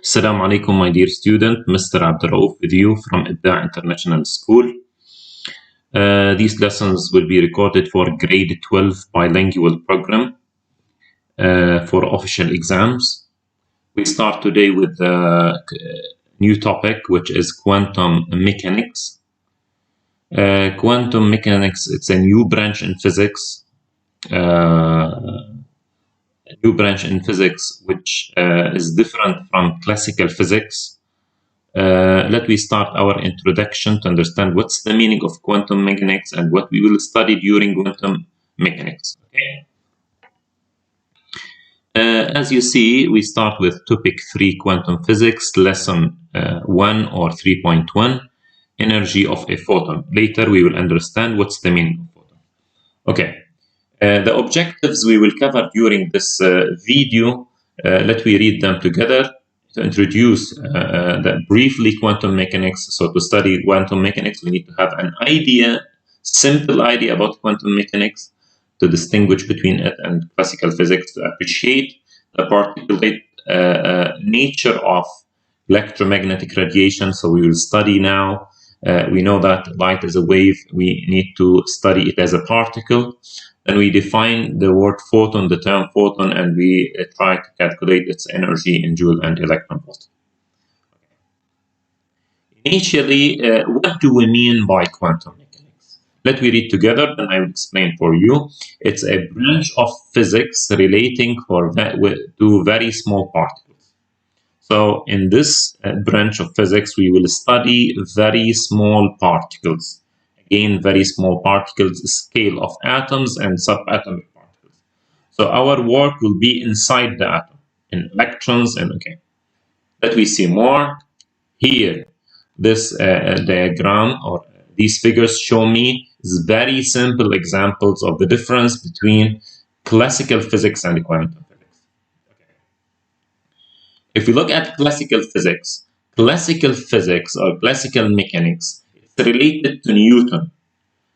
Assalamu alaikum, my dear student. Mr. Gr12 with you from IBDAع International School. These lessons will be recorded for grade 12 bilingual program for official exams. We start today with a new topic, which is quantum mechanics. Quantum mechanics, it's a new branch in physics. Which is different from classical physics. Let me start our introduction to understand what's the meaning of quantum mechanics and what we will study during quantum mechanics. Okay. As you see, we start with topic 3, quantum physics, lesson 1 or 3.1, energy of a photon. Later we will understand what's the meaning of photon. Okay. The objectives we will cover during this video, let me read them together to introduce briefly quantum mechanics. So to study quantum mechanics, we need to have an idea, simple idea about quantum mechanics, to distinguish between it and classical physics, to appreciate the particulate nature of electromagnetic radiation. So we will study now. We know that light is a wave. We need to study it as a particle. And we define the word photon, the term photon, and we try to calculate its energy in joule and electron volt. Initially, what do we mean by quantum mechanics? Let me read together, then I will explain for you. It's a branch of physics relating to very small particles. So in this branch of physics, we will study very small particles. Again, very small particles, scale of atoms and subatomic particles. So our work will be inside the atom, in electrons, and okay. Let me see more. Here, this diagram or these figures show me very simple examples of the difference between classical physics and quantum physics. Okay. If we look at classical physics or classical mechanics, related to Newton.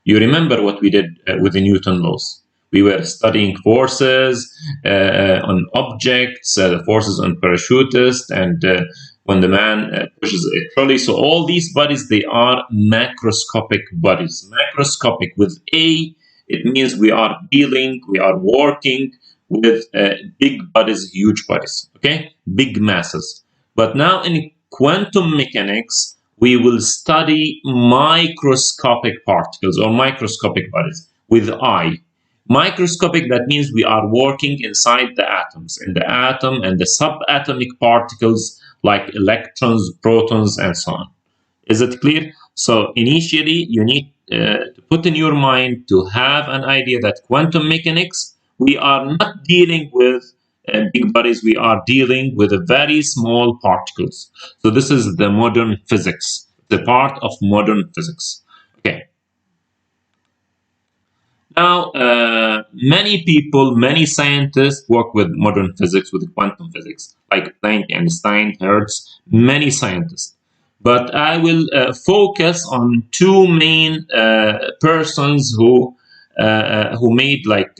You remember what we did with the Newton laws. We were studying forces on objects, the forces on parachutists, and when the man pushes a trolley. So all these bodies, they are macroscopic bodies. Macroscopic with A, it means we are working with big bodies, huge bodies, okay? Big masses. But now in quantum mechanics, we will study microscopic particles or microscopic bodies with I. Microscopic, that means we are working inside the atoms, in the atom and the subatomic particles like electrons, protons, and so on. Is it clear? So initially, you need to put in your mind to have an idea that quantum mechanics, we are not dealing with big bodies, we are dealing with very small particles. So this is the modern physics, the part of modern physics. Okay. Now, many people, many scientists work with modern physics, with quantum physics, like Planck, Einstein, Hertz, many scientists. But I will focus on two main persons who made like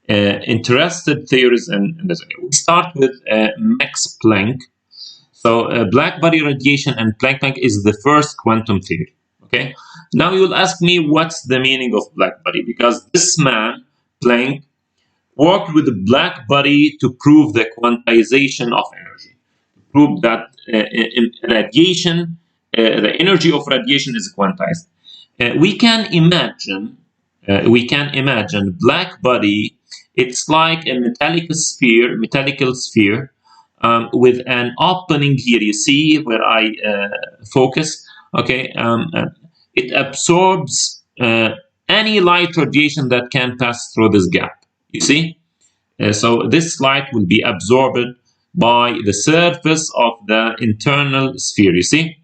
interested theories in this area. We start with Max Planck. So blackbody radiation and Planck is the first quantum theory. Okay. Now you will ask me what's the meaning of blackbody, because this man Planck worked with the blackbody to prove the quantization of energy, to prove that radiation, the energy of radiation is quantized. We can imagine blackbody. It's like a metallic sphere with an opening here. You see where I focus? Okay, it absorbs any light radiation that can pass through this gap. You see? So this light will be absorbed by the surface of the internal sphere. You see?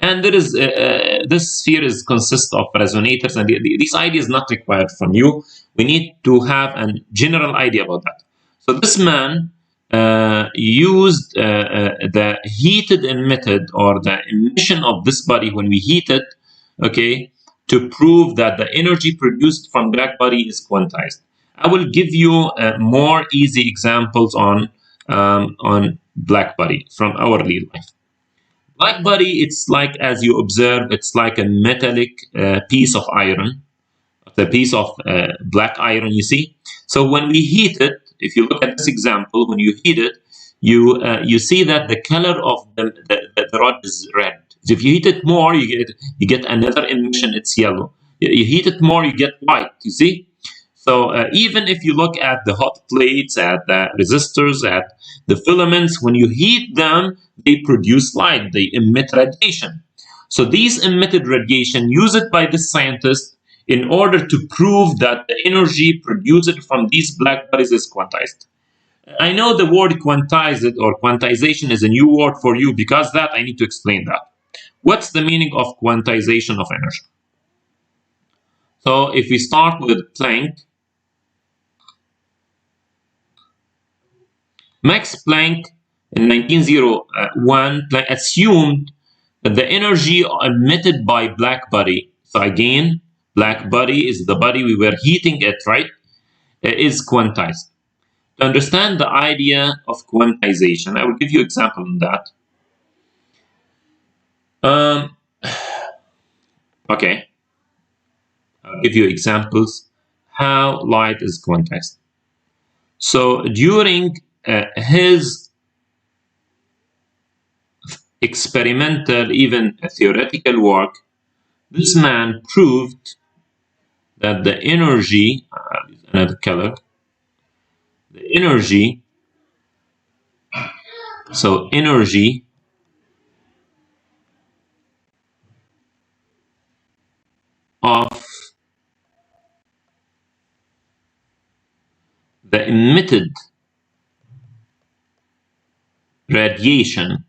And there is this sphere consists of resonators, and this idea is not required from you. We need to have a general idea about that. So this man used the heated emitted or the emission of this body when we heat it, okay, to prove that the energy produced from blackbody is quantized. I will give you more easy examples on blackbody from our real life. Blackbody, it's like, as you observe, it's like a metallic piece of iron. It's a piece of black iron, you see. So when we heat it, if you look at this example, when you heat it, you see that the color of the rod is red. So if you heat it more, you get another emission, it's yellow. You heat it more, you get white, you see. So even if you look at the hot plates, at the resistors, at the filaments, when you heat them, they produce light, they emit radiation. So these emitted radiation, used by the scientist in order to prove that the energy produced from these black bodies is quantized. I know the word quantized or quantization is a new word for you. Because that, I need to explain that. What's the meaning of quantization of energy? So if we start with Planck, Max Planck in 1901 assumed that the energy emitted by blackbody, so again, blackbody is the body we were heating it, right, is quantized. To understand the idea of quantization, I will give you an example on that. Okay, I'll give you examples how light is quantized. So during his experimental, even theoretical work, this man proved that the energy, another color, the energy, so energy of the emitted radiation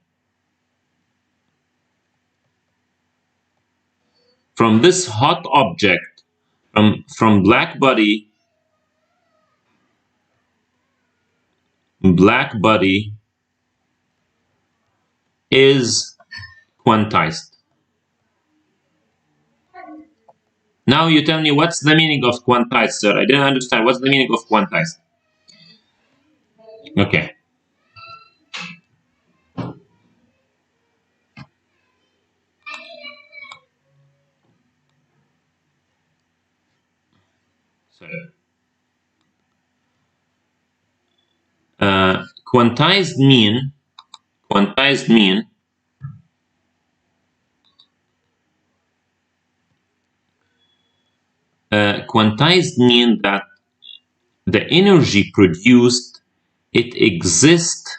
from this hot object, from blackbody is quantized. Now you tell me, what's the meaning of quantized, sir? I didn't understand. What's the meaning of quantized? Okay. So, quantized mean that the energy produced, it exists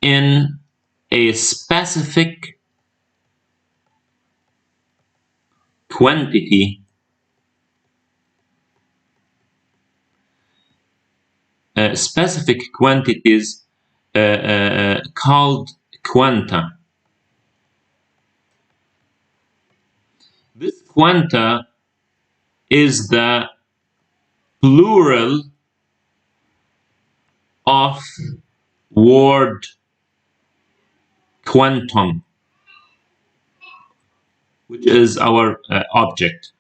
in a specific quantity, specific quantities called quanta. This quanta is the plural of word quantum, which is our object.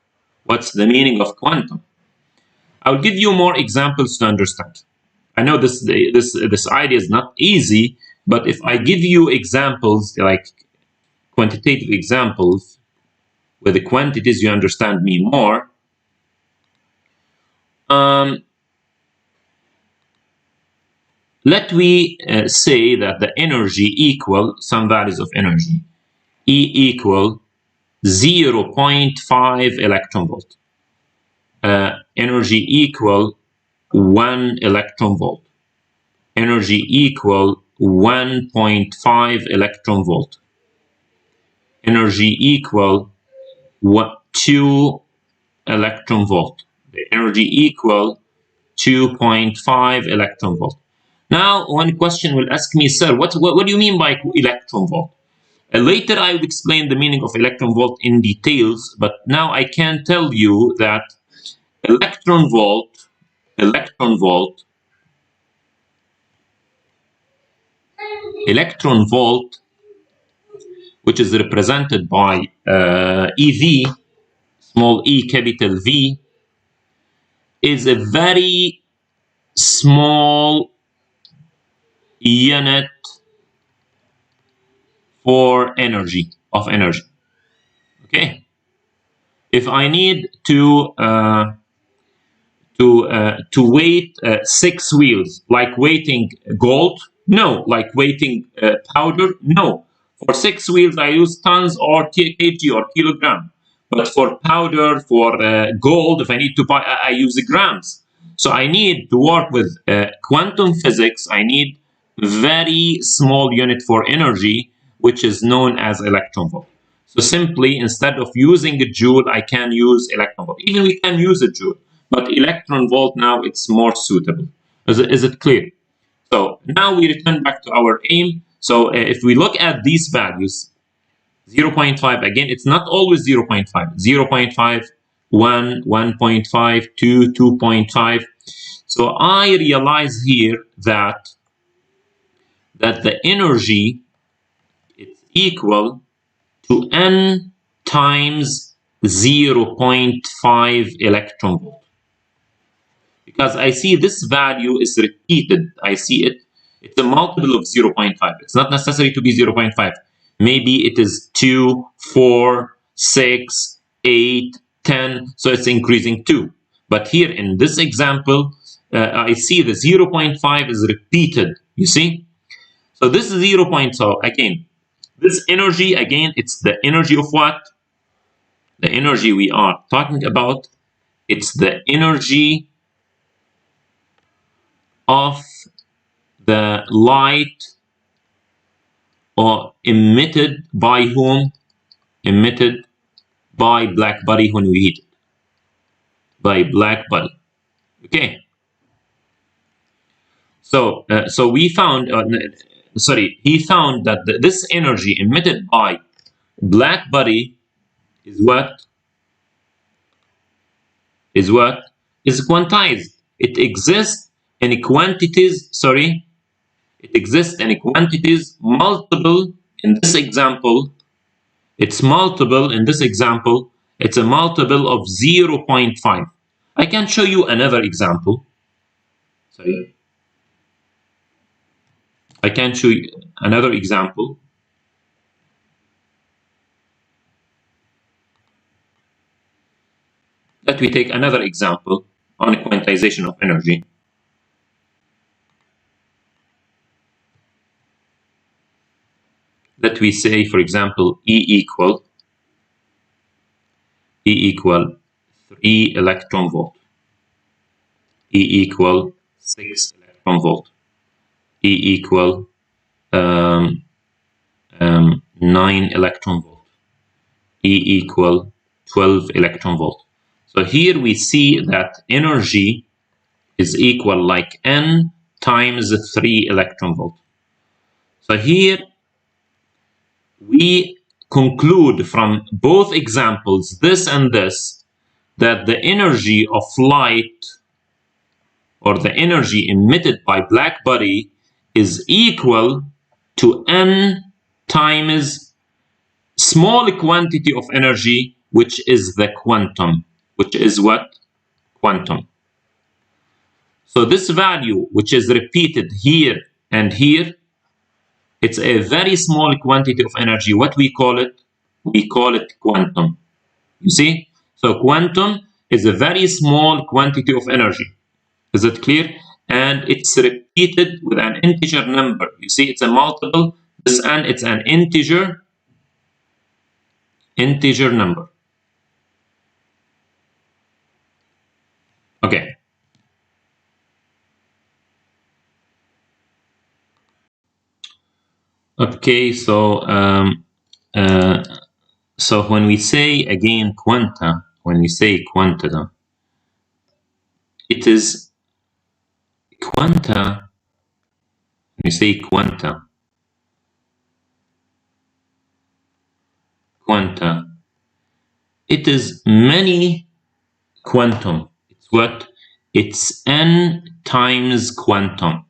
What's the meaning of quantum? I'll give you more examples to understand. I know this idea is not easy, but if I give you examples, like quantitative examples, with the quantities, you understand me more. Let we say that the energy equal some values of energy. E equal 0.5 electron volt. Energy equal 1 electron volt. Energy equal 1.5 electron volt. Energy equal 2 electron volt. The energy equal 2.5 electron volt. Now, one question will ask me, sir, what do you mean by electron volt? Later, I will explain the meaning of electron volt in details, but now I can tell you that electron volt, which is represented by EV, small e, capital V, is a very small unit for energy of energy. Okay. If I need to weight 6 wheels, like weighting gold, no. Like weighting powder, no. For 6 wheels, I use tons or kg or kilogram. But for powder, for gold, if I need to buy, I use grams. So I need to work with quantum physics. I need very small unit for energy, which is known as electron volt. So simply, instead of using a joule, I can use electron volt. Even we can use a joule, but electron volt now it's more suitable. Is it clear? So now we return back to our aim. So if we look at these values, 0.5, again, it's not always 0.5. 0.5, 1, 1.5, 2, 2.5. So I realize here that the energy is equal to n times 0.5 electron volt. Because I see this value is repeated. I see it. It's a multiple of 0.5. It's not necessary to be 0.5. Maybe it is 2, 4, 6, 8, 10. So it's increasing 2. But here in this example, I see the 0.5 is repeated. You see? So this is 0. So again, this energy, again, it's the energy of what? The energy we are talking about. It's the energy of the light, or emitted by whom? Emitted by blackbody when we heat it. By blackbody. Okay. So we found, he found that this energy emitted by blackbody is what? Is quantized. It exists in quantities, it exists in quantities multiple in this example. It's multiple in this example. It's a multiple of 0.5. I can show you another example. I can show you another example. Let me take another example on quantization of energy. Let me say, for example, E equal 3 electron volt. E equal 6 electron volt. E equal 9 electron volt. E equal 12 electron volt. So here we see that energy is equal like N times 3 electron volt. So here we conclude from both examples, this and this, that the energy of light, or the energy emitted by blackbody, is equal to N times small quantity of energy, which is the quantum. Which is what? Quantum. So this value, which is repeated here and here, it's a very small quantity of energy. What we call it? We call it quantum. You see? So quantum is a very small quantity of energy. Is it clear? And it's repeated with an integer number. You see, it's a multiple. This N, it's an integer number. Okay. Okay, so when we say again quanta, when we say quanta, it is quanta. When we say quanta, it is many quantum. It's what? It's N times quantum.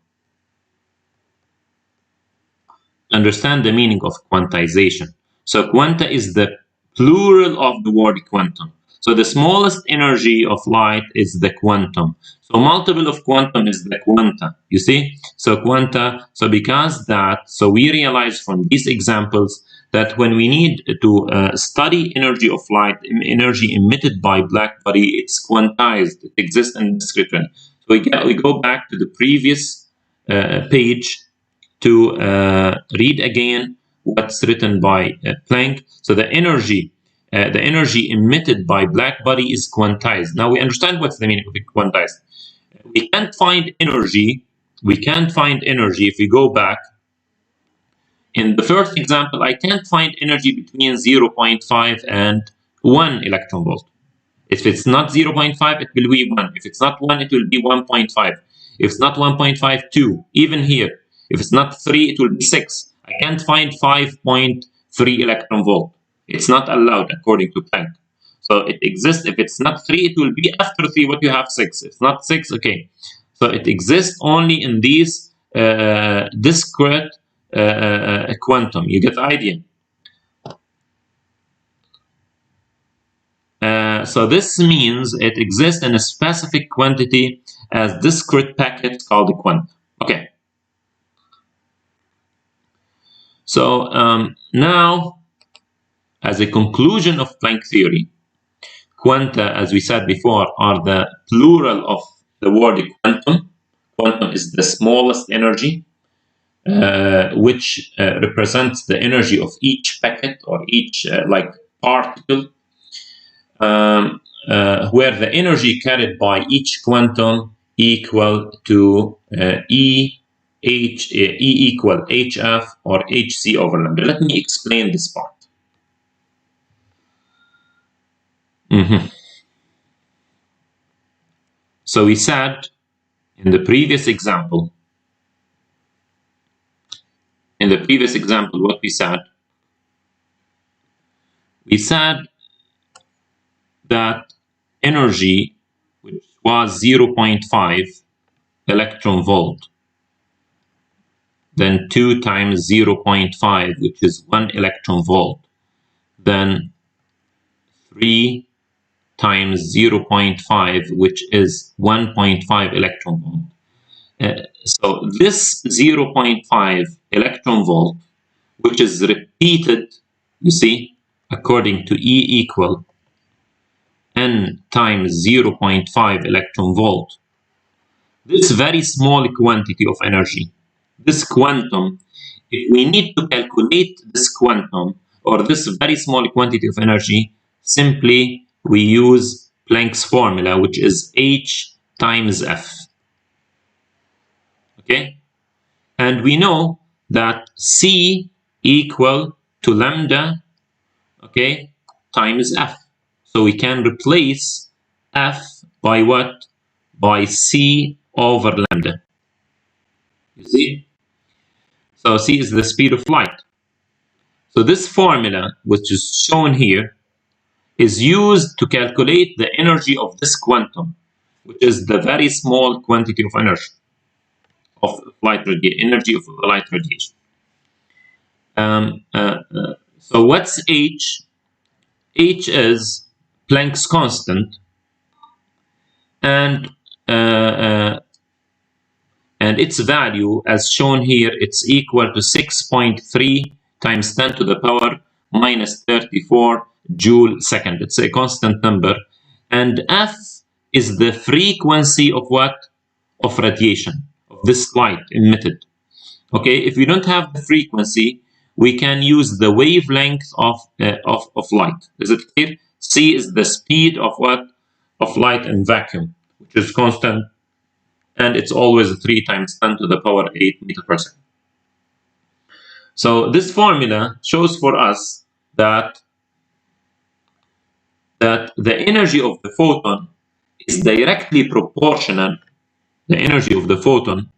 Understand the meaning of quantization. So quanta is the plural of the word quantum. So the smallest energy of light is the quantum. So multiple of quantum is the quanta, you see? So quanta, so because that, so we realize from these examples that when we need to study energy of light, energy emitted by blackbody, it's quantized, it exists in discrete range. So we go back to the previous page to read again what's written by Planck. So the energy emitted by blackbody is quantized. Now we understand what's the meaning of quantized. We can't find energy. We can't find energy if we go back. In the first example, I can't find energy between 0.5 and 1 electron volt. If it's not 0.5, it will be 1. If it's not 1, it will be 1.5. If it's not 1.5, 2. Even here, if it's not 3, it will be 6. I can't find 5.3 electron volt. It's not allowed according to Planck. So it exists. If it's not 3, it will be after 3 what you have 6. If it's not 6, okay. So it exists only in these discrete quantum. You get the idea? So this means it exists in a specific quantity as discrete packets called the quanta. Okay. So now, as a conclusion of Planck theory, quanta, as we said before, are the plural of the word quantum. Quantum is the smallest energy, which represents the energy of each packet or each like particle. Where the energy carried by each quantum equal to E equal HF or HC over lambda. Let me explain this part. So we said in the previous example, what we said that energy, which was 0.5 electron volt, then 2 times 0.5, which is 1 electron volt, then 3 times 0.5, which is 1.5 electron volt. So this 0.5 electron volt, which is repeated, you see, according to E equal N times 0.5 electron volt, this very small quantity of energy, this quantum, if we need to calculate this quantum or this very small quantity of energy, simply we use Planck's formula, which is H times F. Okay? And we know that C equal to lambda, okay, times F. So we can replace F by what? By C over lambda. You see? So C is the speed of light. So this formula, which is shown here, is used to calculate the energy of this quantum, which is the very small quantity of energy of light radiation, energy of light radiation. So what's H? H is Planck's constant, and its value, as shown here, it's equal to 6.3 times 10 to the power minus 34 joule second. It's a constant number. And F is the frequency of what? Of radiation, of this light emitted. Okay, if we don't have the frequency, we can use the wavelength of light. Is it clear? C is the speed of what? Of light in vacuum, which is constant, and it's always 3 times 10 to the power 8 meter per second. So this formula shows for us that the energy of the photon is directly proportional. The energy of the photon.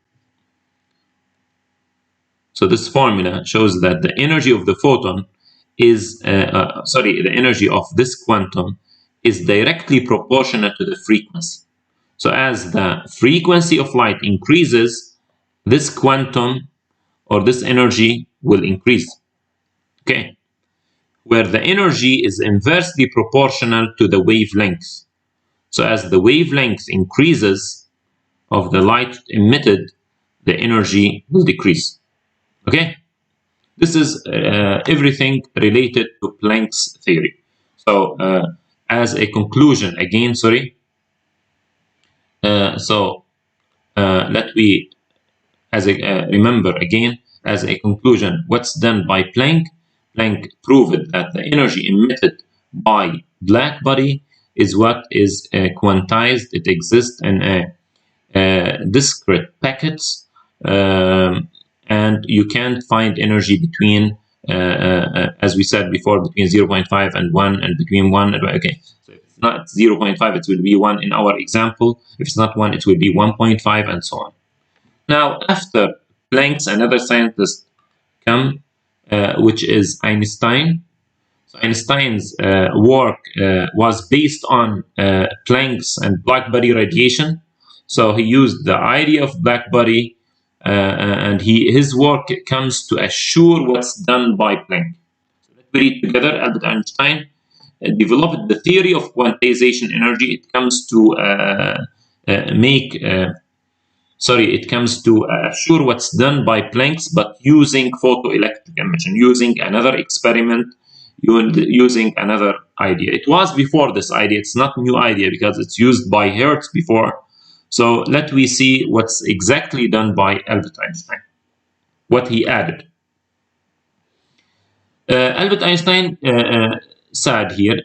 So this formula shows that the energy of the photon is, the energy of this quantum is directly proportional to the frequency. So as the frequency of light increases, this quantum or this energy will increase. Okay. where the energy is inversely proportional to the wavelength. So as the wavelength increases of the light emitted, the energy will decrease. Okay? This is everything related to Planck's theory. So as a conclusion, again, let we remember again, as a conclusion, what's done by Planck? Planck proved that the energy emitted by blackbody is what is quantized. It exists in discrete packets, and you can't find energy between, as we said before, between 0.5 and 1, and between 1 and, okay. So if it's not 0.5, it will be 1 in our example. If it's not 1, it will be 1.5, and so on. Now, after Planck's, another scientist come, which is Einstein. So Einstein's work was based on Planck's and blackbody radiation. So he used the idea of blackbody, and his work comes to assure what's done by Planck. So let's read together. Albert Einstein developed the theory of quantization energy. It comes to it comes to assure what's done by Planck's, but using photoelectric emission, using another experiment, using another idea. It was before this idea. It's not new idea because it's used by Hertz before. So let we see what's exactly done by Albert Einstein, what he added. Albert Einstein said here,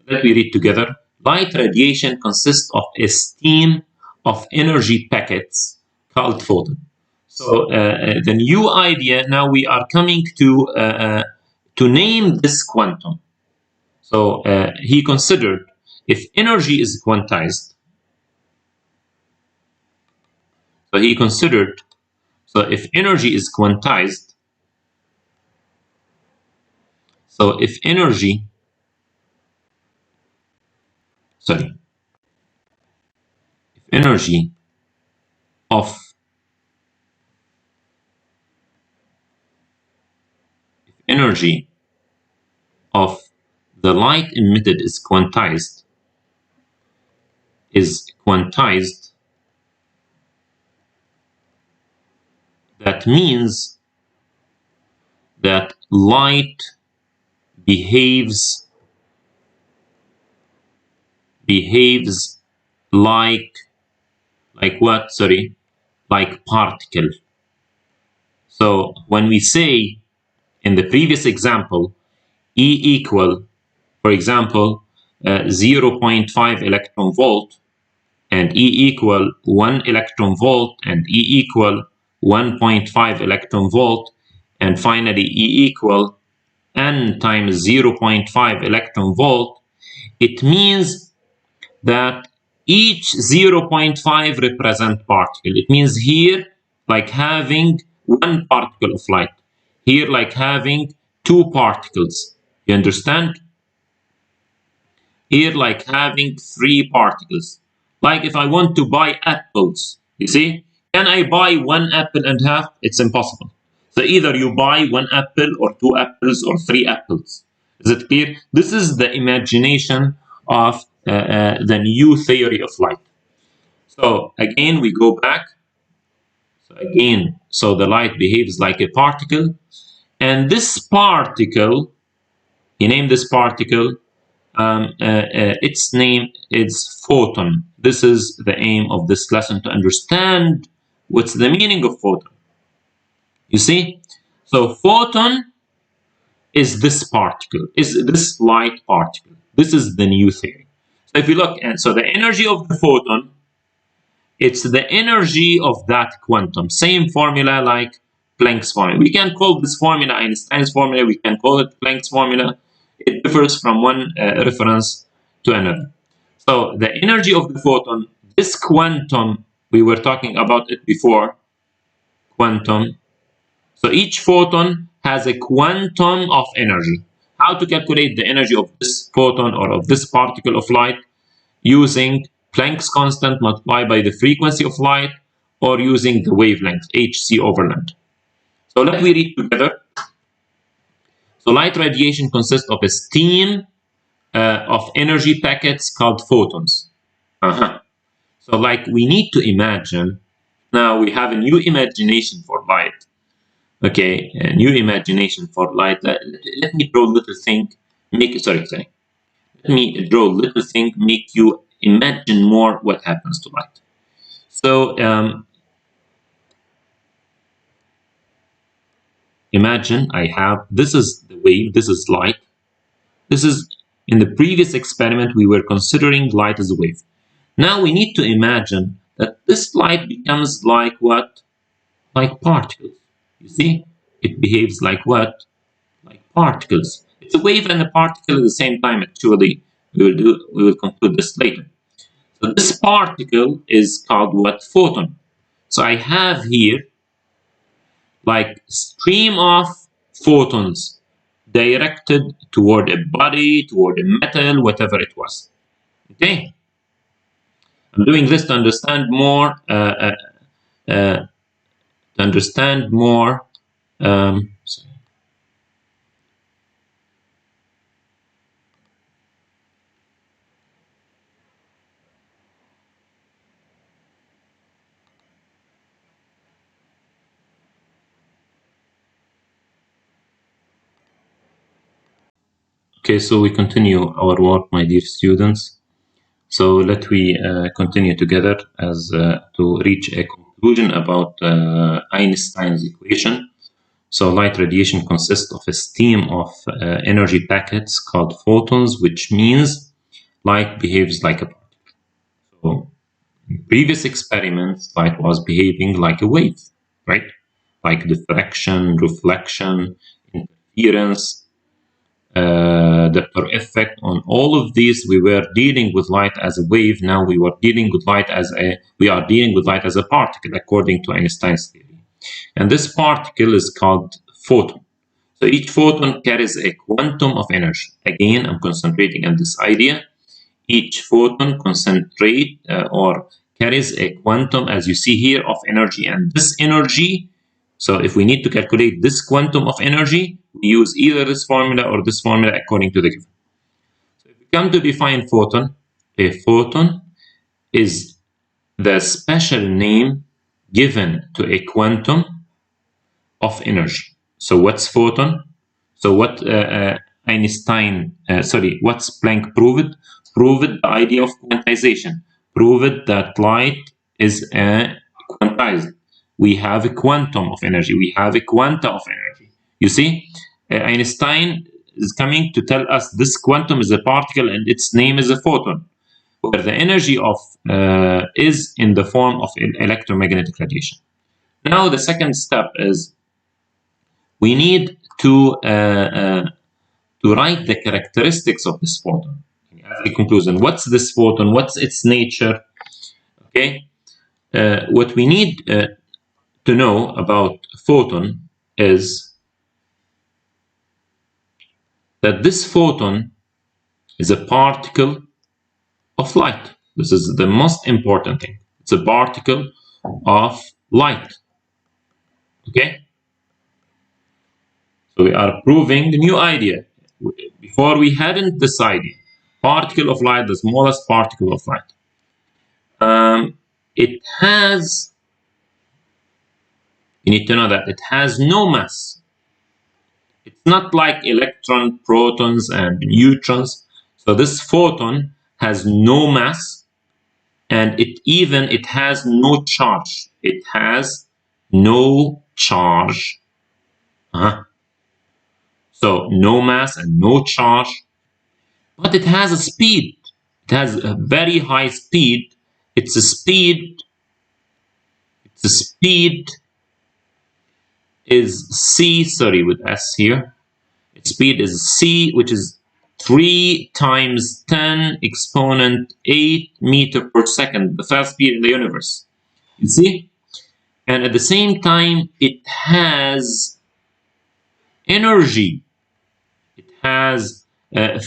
let we read together, light radiation consists of a stream of energy packets called photon. So the new idea, now we are coming to name this quantum. So he considered if energy is quantized, so he considered, so if energy is quantized, so if energy, if energy of the light emitted is quantized, that means that light behaves like what? Like particle. So when we say in the previous example, E equal, for example, 0.5 electron volt, and E equal 1 electron volt, and E equal 1.5 electron volt, and finally E equal n times 0.5 electron volt, it means that each 0.5 represent particle. It means here like having one particle of light, here like having two particles. You understand? Here like having three particles. Like if I want to buy apples, you see, can I buy one apple and half? It's impossible. So either you buy one apple or two apples or three apples. Is it clear? This is the imagination of the new theory of light. So again, we go back. So the light behaves like a particle, and this particle, he named this particle, its name is photon. This is the aim of this lesson, to understand what's the meaning of photon. You see, so photon is this particle, is this light particle. This is the new theory. So if you look, and so the energy of the photon, it's the energy of that quantum. Same formula like Planck's formula. We can call this formula Einstein's formula. We can call it Planck's formula. It differs from one reference to another. So the energy of the photon, this quantum, we were talking about it before, quantum. So each photon has a quantum of energy. How to calculate the energy of this photon or of this particle of light? Using Planck's constant multiplied by the frequency of light, or using the wavelength, hc over lambda. So let me read together. So light radiation consists of a stream of energy packets called photons. So like we need to imagine, now we have a new imagination for light. Okay, a new imagination for light. Let me draw a little thing, sorry. Let me draw a little thing, make you imagine more what happens to light. So imagine I have, this is the wave, this is light. This is, in the previous experiment, we were considering light as a wave. Now we need to imagine that this light becomes like what? Like particles. You see? It behaves like what? Like particles. It's a wave and a particle at the same time, actually. We will conclude this later. So this particle is called what? Photon. So I have here like stream of photons directed toward a body, toward a metal, whatever it was. Okay? I'm doing this to understand more. Okay, so we continue our work, my dear students. So let we continue together as to reach a conclusion about Einstein's equation. So light radiation consists of a stream of energy packets called photons, which means light behaves like a particle. So in previous experiments, light was behaving like a wave, right? Like diffraction, reflection, interference, Doppler effect. On all of these, we were dealing with light as a wave. Now we are dealing with light as a particle, according to Einstein's theory. And this particle is called photon. So each photon carries a quantum of energy. Again, I'm concentrating on this idea. Each photon or carries a quantum, as you see here, of energy. And this energy, so if we need to calculate this quantum of energy, we use either this formula or this formula according to the given. So if we come to define photon, a photon is the special name given to a quantum of energy. So what's photon? So what what's Planck proved? Proved the idea of quantization. Proved that light is quantized. We have a quantum of energy. We have a quanta of energy. You see, Einstein is coming to tell us this quantum is a particle and its name is a photon, where the energy of is in the form of electromagnetic radiation. Now the second step is we need to write the characteristics of this photon. As a conclusion, what's this photon? What's its nature? Okay, what we need to know about photon is that this photon is a particle of light. This is the most important thing. It's a particle of light. Okay, so we are proving the new idea. Before we hadn't this idea. Particle of light, the smallest particle of light. It has, you need to know that it has no mass. It's not like electrons, protons, and neutrons. So this photon has no mass, and it has no charge. It has no charge. So no mass and no charge, but it has a speed. It has a very high speed. Its speed is c, with s here. Its speed is c, which is 3 times 10 exponent 8 meter per second, the fast speed in the universe. You see? And at the same time, it has energy. It has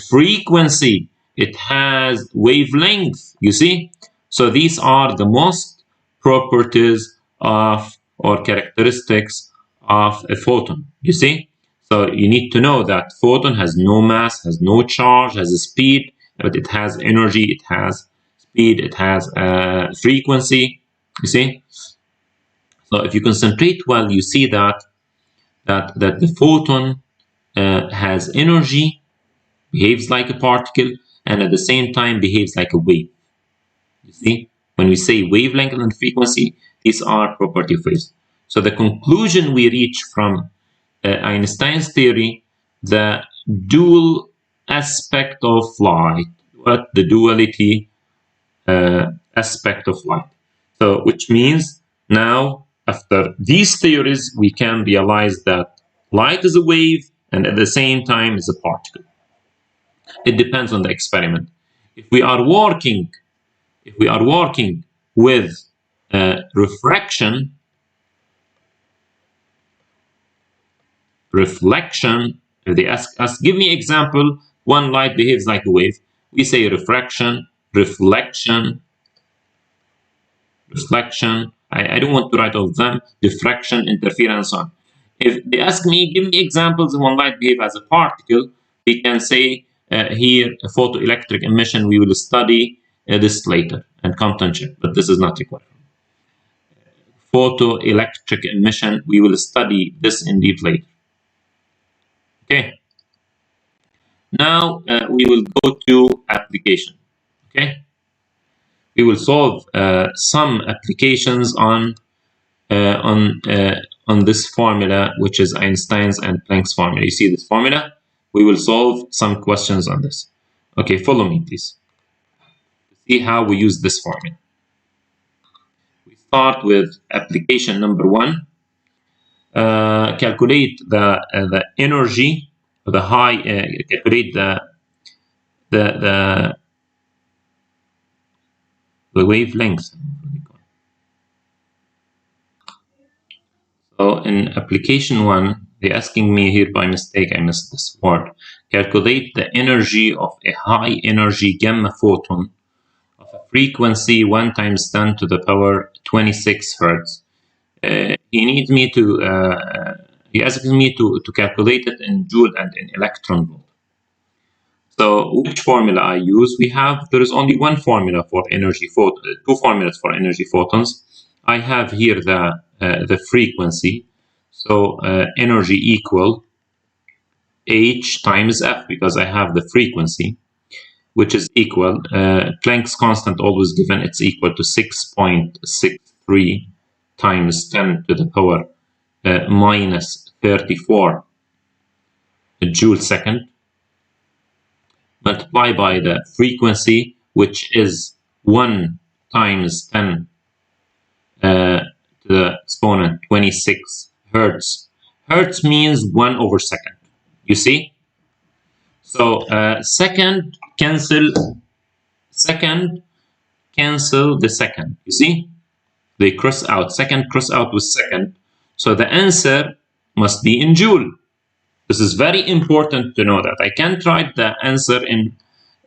frequency. It has wavelength. You see? So these are the most properties of or characteristics of a photon. You see? So you need to know that photon has no mass, has no charge, has a speed, but it has energy, it has speed, it has frequency. You see? So if you concentrate well, you see that the photon has energy, behaves like a particle, and at the same time behaves like a wave. You see, when we say wavelength and frequency, these are property of waves. So the conclusion we reach from Einstein's theory, the dual aspect of light, what the duality aspect of light. So, which means now, after these theories, we can realize that light is a wave and at the same time is a particle. It depends on the experiment. If we are working with reflection, if they ask us, give me example, one light behaves like a wave, we say refraction, reflection. I don't want to write all of them, diffraction, interference, and so on. If they ask me, give me examples of one light behave as a particle, we can say here a photoelectric emission. We will study this later and Compton check, but this is not required. Photoelectric emission, we will study this in deep later. Okay. Now we will go to application. Okay. We will solve some applications on this formula, which is Einstein's and Planck's formula. You see this formula? We will solve some questions on this. Okay, follow me, please. See how we use this formula. We start with application number 1. Calculate the energy, the high. Calculate the wavelength. So in application 1, they're asking me here by mistake, I missed this word. Calculate the energy of a high energy gamma photon of a frequency 1 × 10 to the power 26 Hertz. He asked me to calculate it in joule and in electron volt. So which formula I use? There is only one formula for energy photon, two formulas for energy photons. I have here the frequency. So energy equal H times F, because I have the frequency, which is equal, Planck's constant always given, it's equal to 6.63 times 10 to the power minus 34 joule second, multiply by the frequency, which is 1 times 10 to the exponent 26 Hertz. Hertz means 1/2. You see? So second cancel the second. You see? They cross out. Second cross out with second. So the answer must be in joule. This is very important to know that. I can't write the answer in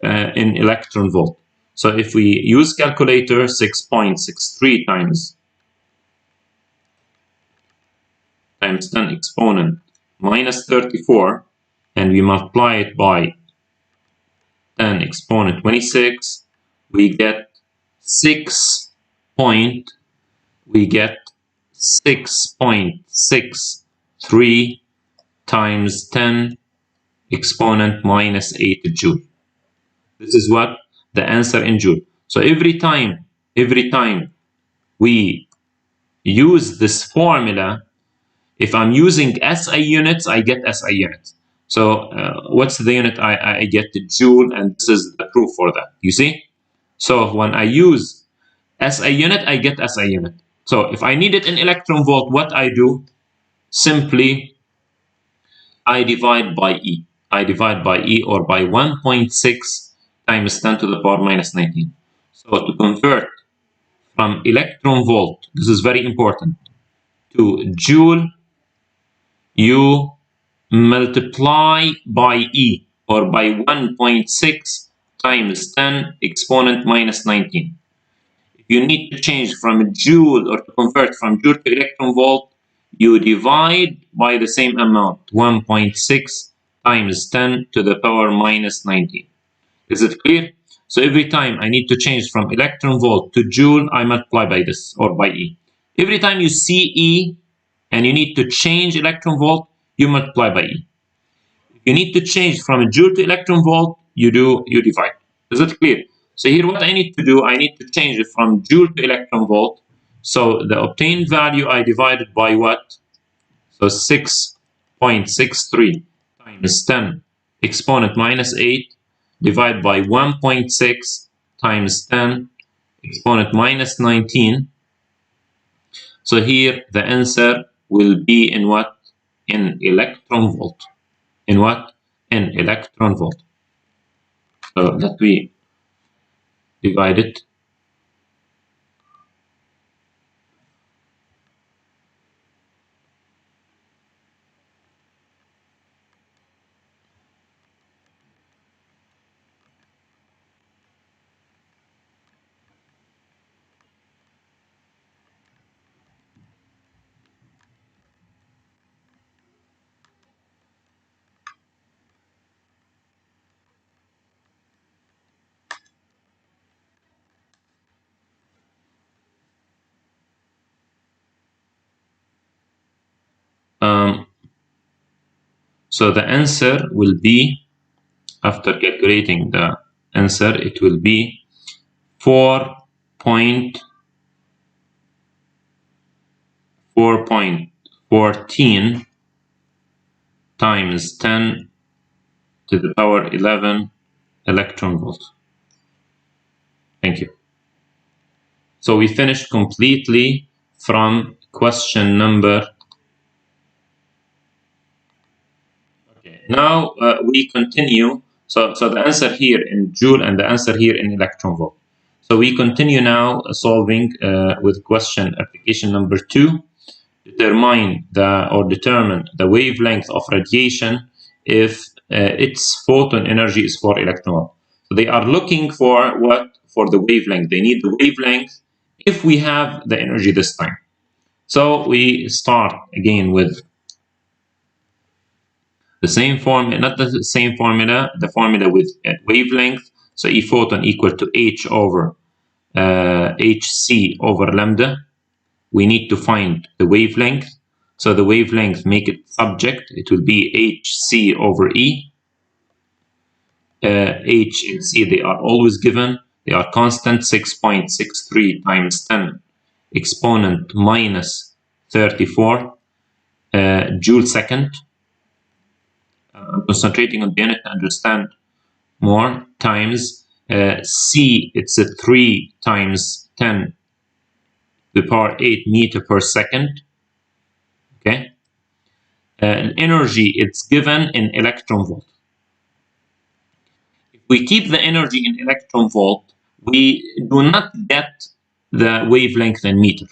electron volt. So if we use calculator, 6.63 times 10 exponent minus 34, and we multiply it by 10 exponent 26, we get 6.63 times 10 exponent minus 8 joule. This is what the answer in joule. So every time we use this formula, if I'm using SI units, I get SI units. So what's the unit? I get the joule, and this is the proof for that. You see? So when I use SI unit, I get SI unit. So if I need it in electron volt, what I do? Simply I divide by E. I divide by E, or by 1.6 times 10 to the power minus 19. So to convert from electron volt, this is very important, to joule, you multiply by E, or by 1.6 times 10 exponent minus 19. If you need to change from joule, or to convert from joule to electron volt, you divide by the same amount, 1.6 times 10 to the power minus 19. Is it clear? So every time I need to change from electron volt to joule, I multiply by this or by E. Every time you see E and you need to change electron volt, you multiply by E. If you need to change from a joule to electron volt, you divide. Is it clear? So here what I need to do, I need to change it from joule to electron volt. So the obtained value I divided by what? So 6.63 times 10 exponent minus 8 divided by 1.6 times 10 exponent minus 19. So here the answer will be in what? In electron volt. In what? In electron volt. So let me divide it. So the answer will be, after calculating the answer, it will be 4.14 times 10 to the power 11 electron volt. Thank you. So we finished completely from question number. Okay, now we continue. So the answer here in joule and the answer here in electron volt. So we continue now solving with question application number 2. Determine the wavelength of radiation if its photon energy is 4 electron volt. So they are looking for what? For the wavelength. They need the wavelength if we have the energy this time. So we start again with the same formula, not the same formula, the formula with wavelength. So E photon equal to H over HC over lambda. We need to find the wavelength. So the wavelength, make it subject. It will be HC over E. H and C, they are always given. They are constant, 6.63 times 10 exponent minus 34 joule second. I'm concentrating on the unit to understand more, times C, it's a 3 times 10 to the power 8 meter per second. Okay. Energy, it's given in electron volt. If we keep the energy in electron volt, we do not get the wavelength in meter.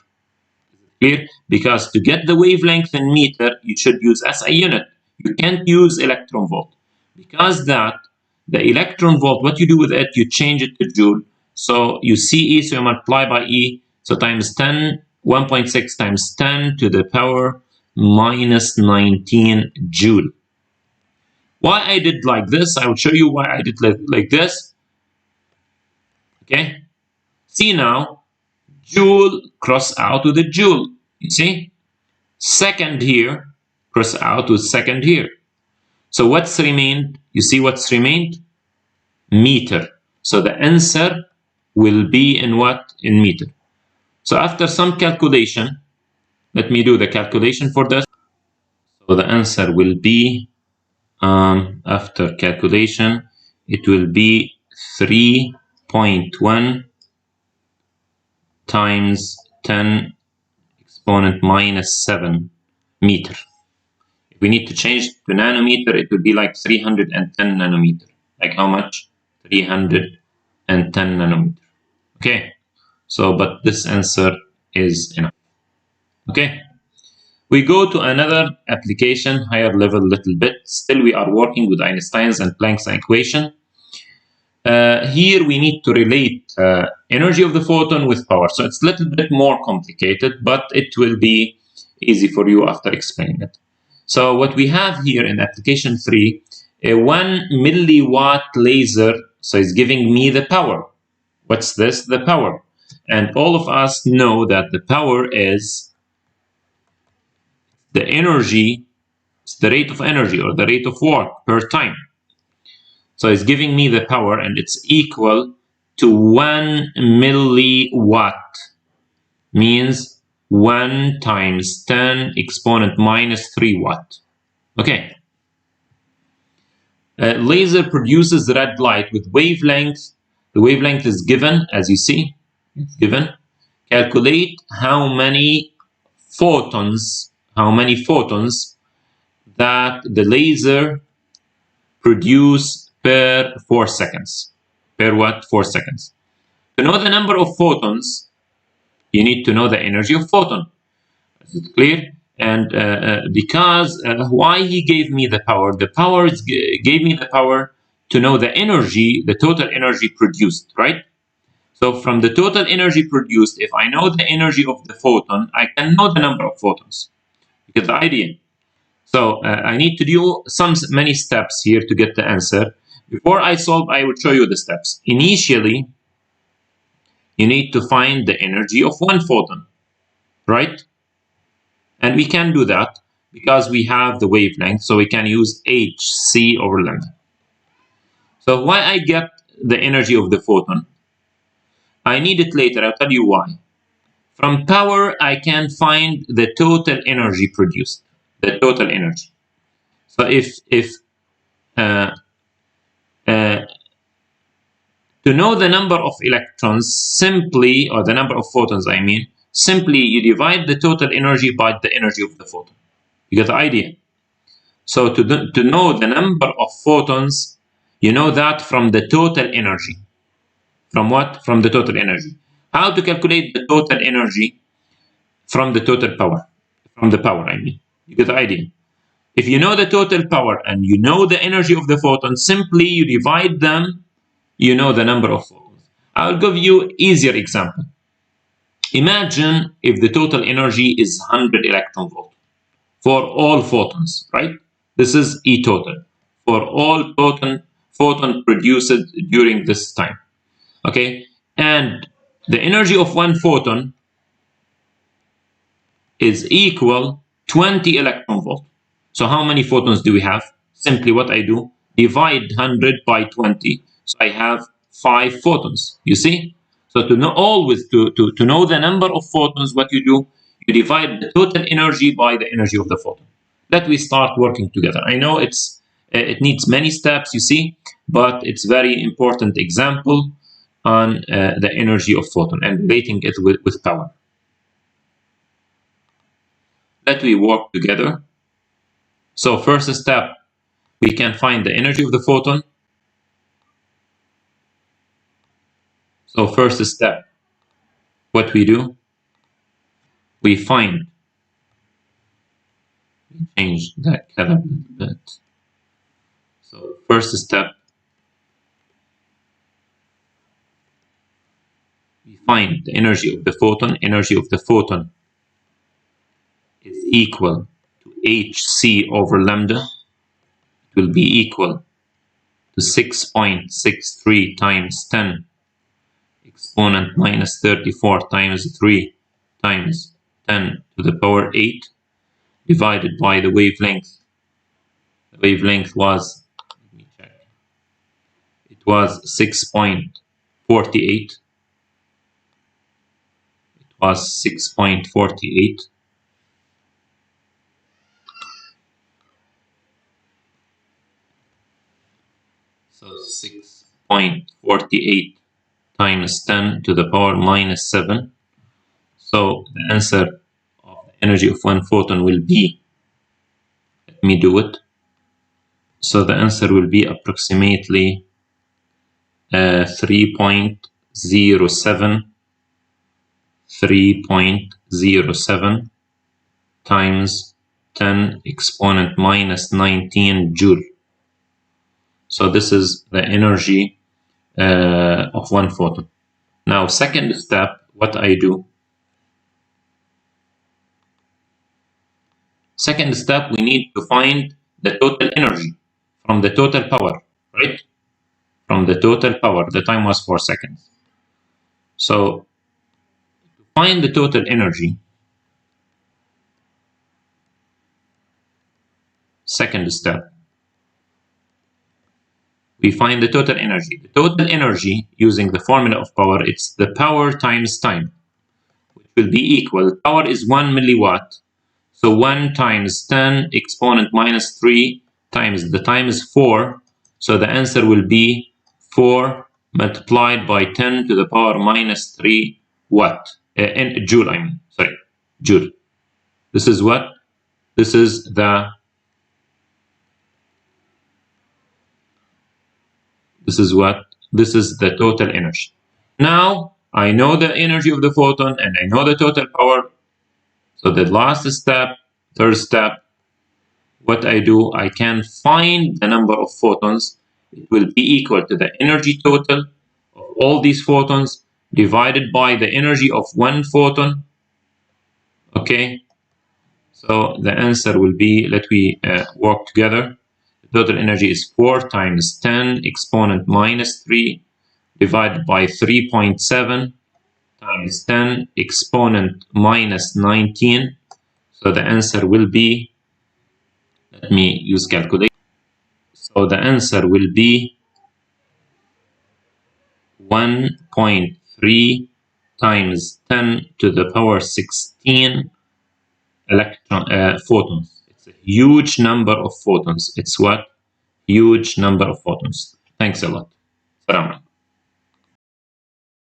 Clear? Because to get the wavelength in meter, you should use SI unit. You can't use electron volt. Because that, the electron volt, what you do with it, you change it to joule. So you see E, so you multiply by E. So times 10, 1.6 times 10 to the power minus 19 joule. Why I did like this, I will show you why I did like this. Okay. See now, joule cross out with a joule. You see? Second here, cross out with second here. So what's remained? You see what's remained? Meter. So the answer will be in what? In meter. So after some calculation, let me do the calculation for this. So the answer will be, after calculation, it will be 3.1 times 10 exponent minus 7 meter. If we need to change to nanometer, it would be like 310 nanometer. Like how much? 310 nanometer. Okay. So, but this answer is enough. Okay. We go to another application, higher level little bit. Still, we are working with Einstein's and Planck's equation. Here we need to relate energy of the photon with power. So it's a little bit more complicated, but it will be easy for you after explaining it. So what we have here in application 3, a 1 milliwatt laser, so it's giving me the power. What's this? The power. And all of us know that the power is the energy, it's the rate of energy or the rate of work per time. So it's giving me the power, and it's equal to 1 milliwatt, means 1 times 10 exponent minus 3 watt. Okay. Laser produces red light with wavelength. The wavelength is given, as you see, it's given. Calculate how many photons that the laser produce per 4 seconds. Per what? 4 seconds. To know the number of photons, you need to know the energy of photon. Is it clear? And because why he gave me the power? The power gave me the power to know the energy, the total energy produced, right? So from the total energy produced, if I know the energy of the photon, I can know the number of photons. You get the idea? So I need to do many steps here to get the answer. Before I solve, I will show you the steps. Initially, you need to find the energy of 1 photon, right? And we can do that because we have the wavelength, so we can use hc over lambda. So why I get the energy of the photon? I need it later, I'll tell you why. From power, I can find the total energy produced, the total energy. So to know the number of electrons simply, or the number of photons I mean, simply you divide the total energy by the energy of the photon. You get the idea? So to know the number of photons, you know that from the total energy. From what? From the total energy. How to calculate the total energy? From the total power. From the power, I mean. You get the idea? If you know the total power and you know the energy of the photon, simply you divide them, you know the number of photons. I'll give you easier example. Imagine if the total energy is 100 electron volt for all photons, right? This is E total for all photon produced during this time. Okay, and the energy of 1 photon is equal 20 electron volt. So how many photons do we have? Simply what I do, divide 100 by 20. So I have 5 photons. You see? So to know to know the number of photons, what you do, you divide the total energy by the energy of the photon. Let we start working together. I know it needs many steps, you see, but it's very important example on the energy of photon and relating it with power. Let we work together. So first step, we can find the energy of the photon. So first step, what we do, we change that color a little bit. So first step, we find the energy of the photon. Energy of the photon is equal to hc over lambda. It will be equal to 6.63 times 10 exponent minus 34 times 3 times 10 to the power 8 divided by the wavelength. The wavelength was, let me check, it was 6.48. It was 6.48. So 6.48 times 10 to the power minus 7. So the answer of the energy of 1 photon will be, let me do it. So the answer will be approximately 3.07 times 10 exponent minus 19 joule. So this is the energy of 1 photon. Now, second step, what I do, Second step, we need to find the total energy from the total power, right? From the total power, the time was 4 seconds. So to find the total energy, second step, we find the total energy. The total energy using the formula of power, it's the power times time, which will be equal. Power is 1 milliwatt. So 1 times 10 exponent minus 3 times the time is 4. So the answer will be 4 multiplied by 10 to the power minus 3 watt. In joule, I mean. Sorry, joule. This is what? This is the total energy. Now I know the energy of the photon and I know the total power. So the last step, third step, what I do, I can find the number of photons. It will be equal to the energy total of all these photons divided by the energy of one photon. Okay, so the answer will be, let me work together. The total energy is 4 times 10 exponent minus 3 divided by 3.7 times 10 exponent minus 19. So the answer will be, let me use calculator. So the answer will be 1.3 times 10 to the power 16 photons. It's a huge number of photons. It's what? Huge number of photons. Thanks a lot. Salam alaikum.